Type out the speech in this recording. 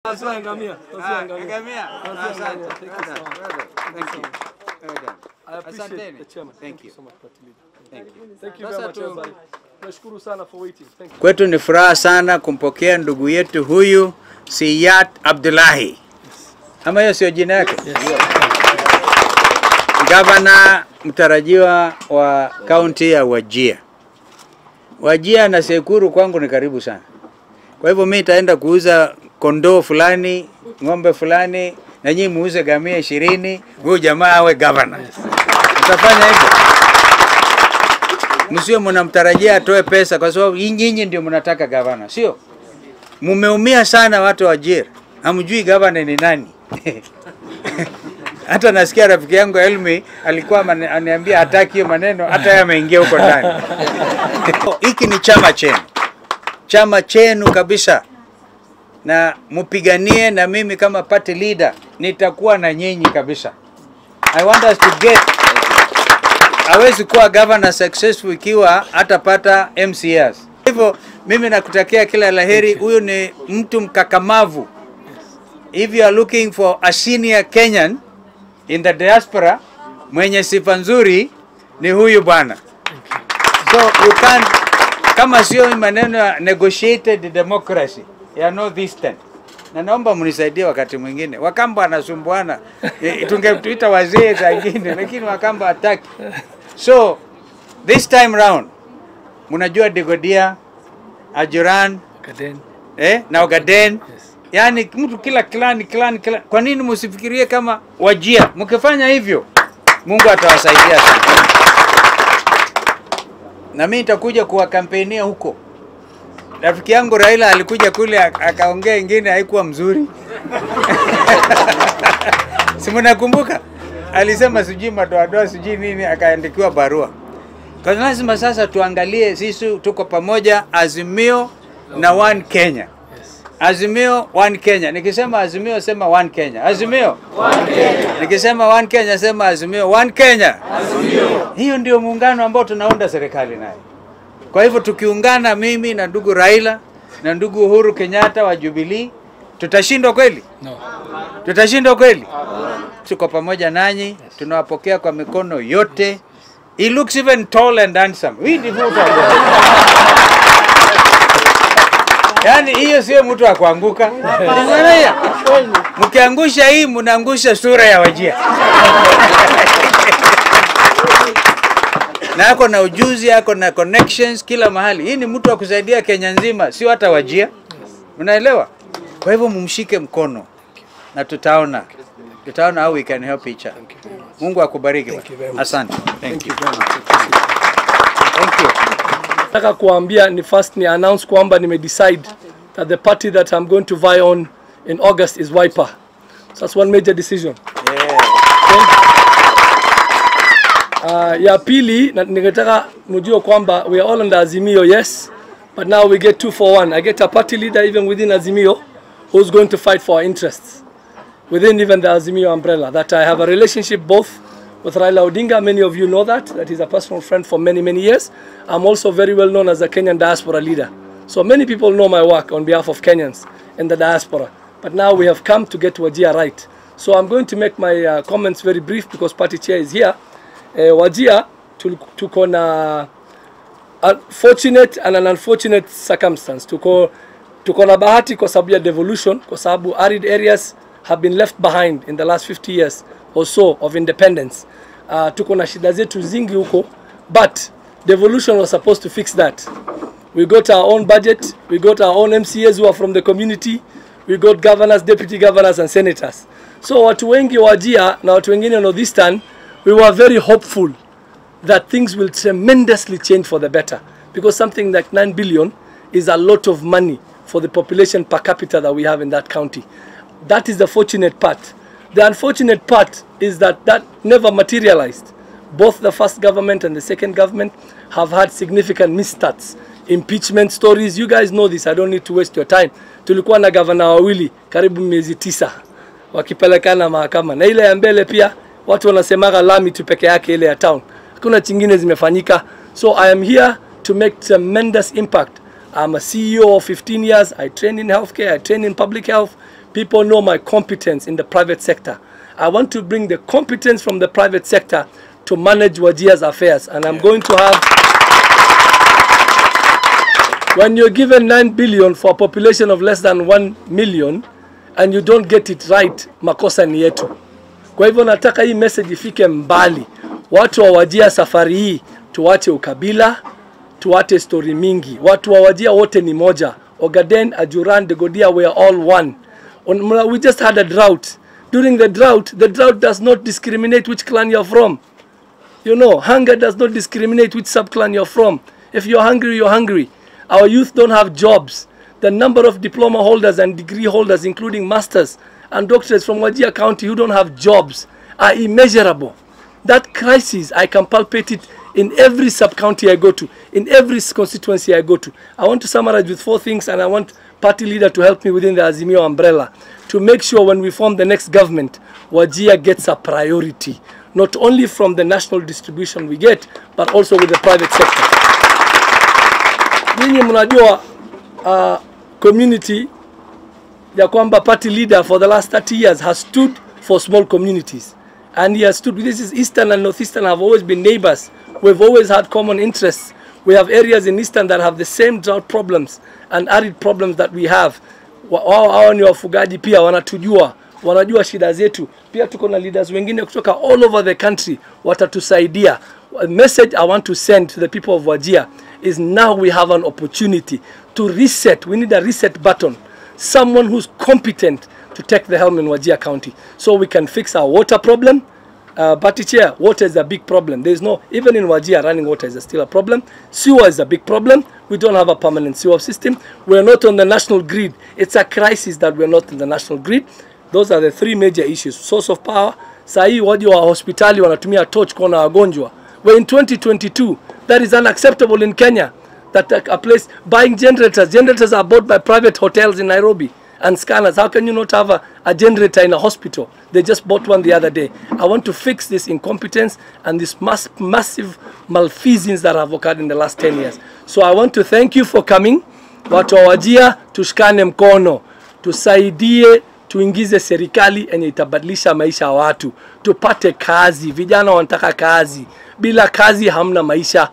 Ngamia. Thank you. I appreciate the chairman. Thank you so much, Party Leader. Thank you very much, everybody. Nashukuru sana for waiting. Thank you. Kwetu ni furaha sana kumpokea ndugu yetu huyu Siyad Abdullahi. Ama hiyo sio jina yake? Gavana mtarajiwa wa kaunti ya Wajir. Wajir na Sekuru kwangu ni karibu sana. Kwa hivyo mimi nitaenda kuuza kondoo fulani, ng'ombe fulani, na nyinyi muuze gamia 20, huyo jamaa awe governor. Mtafanya hivyo? Msio mnamtarajia atoe pesa kwa sababu nyinyi ndio mnataka governor, sio? Mumeumia sana watu wa Wajir. Hamjui governor ni nani. Hata nasikia rafiki yangu Elmi alikuwa ananiambia hataki hiyo maneno, hata yeye ameingia huko ndani. Hiki ni chama chenu. Chama chenu kabisa. Na mpiganie, na mimi kama party leader nitakuwa na nyinyi kabisa. I want us to get. Hawezi kuwa governor successful ikiwa hatapata MCS. Hivyo mimi nakutakia kila laheri. Huyu ni mtu mkakamavu. If you are looking for a senior Kenyan in the diaspora, mwenye sifa nzuri ni huyu bwana. So you can't, kama sio maneno ya negotiated democracy ya Northeastern. Na naomba mnisaidie wakati mwingine. Wakamba anasumbuana. Tungetuita wazee zingine, lakini Wakamba hataki. So this time round, mnajua Digodia, Ajuran, na Ogaden. Yes. Yani mtu kila clan. Kwa nini msifikirie kama Wajir? Mkifanya hivyo, Mungu atawasaidia sana. Na mimi nitakuja kuwa kampenia huko. Rafiki yangu Raila alikuja kule akaongea ingine haikuwa mzuri. Si mnakumbuka? Alisema sijui madoadoa sijui nini, akaandikiwa barua. Kwa lazima sasa tuangalie sisi tuko pamoja, Azimio na One Kenya. Azimio One Kenya. Nikisema Azimio sema One Kenya. Azimio One Kenya. Nikisema One Kenya sema Azimio One Kenya. Azimio. Hiyo ndio muungano ambao tunaunda serikali naye. Kwa hivyo tukiungana, mimi na ndugu Raila na ndugu Uhuru Kenyatta wa Jubilee, tutashindwa kweli? No. Tutashindwa kweli? Tuko pamoja nanyi, tunawapokea kwa mikono yote. He looks even tall and handsome. We devote our yani hiyo sio mtu wa kuanguka. Mkiangusha hii mnaangusha sura ya Wajir. Na ako na ujuzi, ako na connections kila mahali. Hii ni mtu wa kusaidia Kenya nzima, sio hata Wajir. Unaelewa? Kwa hivyo mumshike mkono na tutaona how we can help each other. Mungu akubariki. Asante. Thank you very much. Thank you. Nataka kuambia ni first ni announce kwamba decide that the party that I'm going to vie on in August is Wiper. So that's one major decision. Yeah. Okay. Ya pili ningetaka mjue kwamba we are all under Azimio, yes, but now we get 2 for 1. I get a party leader even within Azimio who's going to fight for our interests within even the Azimio umbrella. That I have a relationship both with Raila Odinga. Many of you know that he's a personal friend for many years. I'm also very well known as a Kenyan diaspora leader. So many people know my work on behalf of Kenyans in the diaspora. But now we have come to get Wajir right. So I'm going to make my comments very brief because party chair is here. Wajir tuko na fortunate and an unfortunate circumstance. Tuko na bahati kwa sababu ya devolution, kwa sababu arid areas have been left behind in the last 50 years or so of independence. Tuko na shida zetu zingi huko, but devolution was supposed to fix that. We got our own budget, we got our own MCAs who are from the community, we got governors, deputy governors and senators. So watu wengi Wajir na watu wengine Northeastern, we were very hopeful that things will tremendously change for the better, because something like 9 billion is a lot of money for the population per capita that we have in that county. That is the fortunate part. The unfortunate part is that never materialized. Both the first government and the second government have had significant misstarts. Impeachment stories, you guys know this, I don't need to waste your time. Tulikuwa na governor wawili karibu miezi 9 wakipelekana mahakama. Na ile ya mbele pia watu wanasemaga lami tu peke yake ile ya town. Hakuna chingine zimefanyika. So I am here to make tremendous impact. I'm a CEO of 15 years. I train in healthcare, I train in public health. People know my competence in the private sector. I want to bring the competence from the private sector to manage Wajir's affairs. And I'm going to have, when you're given 9 billion for a population of less than 1 million, and you don't get it right, makosa ni yetu. Kwa hivyo nataka hii message ifike mbali. Watu wa Wajir safari hii, tuwache ukabila, tuwache story mingi. Watu wa Wajir wote ni moja. Ogaden, Ajuran, Degodia, we are all one. We just had a drought. During the drought does not discriminate which clan you're from. You know, hunger does not discriminate which sub-clan you're from. If you're hungry, you're hungry. Our youth don't have jobs. The number of diploma holders and degree holders, including masters and doctors from Wajir County who don't have jobs, are immeasurable. That crisis, I can palpate it in every sub-county I go to, in every constituency I go to. I want to summarize with 4 things, and I want party leader to help me within the Azimio umbrella to make sure when we form the next government, Wajir gets a priority, not only from the national distribution we get, but also with the private sector. Ninyi mnajua community ya kwamba party leader for the last 30 years has stood for small communities. And he has stood, this is Eastern and Northeastern have always been neighbors. We've always had common interests. We have areas in Eastern that have the same drought problems and arid problems that we have. Wao ni wafugaji pia, wanatujua, wanajua shida zetu. Pia tuko na leaders wengine kutoka all over the country watatusaidia. A message I want to send to the people of Wajir is now we have an opportunity to reset. We need a reset button. Someone who's competent to take the helm in Wajir County so we can fix our water problem. Party chair, water is a big problem. There is no, even in Wajir, running water is still a problem. Sewer is a big problem. We don't have a permanent sewer system. We're not on the national grid. It's a crisis that we're not in the national grid. Those are the 3 major issues. Source of power. Sahi waji wa hospitali wanatumia torch kuona wagonjwa. We're in 2022. That is unacceptable in Kenya. That a place buying generators. Generators are bought by private hotels in Nairobi and scanners. How can you not have a generator in a hospital? They just bought one the other day. I want to fix this incompetence and this massive malfeasance that have occurred in the last 10 years. So I want to thank you for coming. Watu wa Wajir, tushikane mkono. Tusaidie, tuingize serikali yenye itabadilisha maisha ya watu. Tupate kazi. Vijana wanataka kazi. Bila kazi hamna maisha.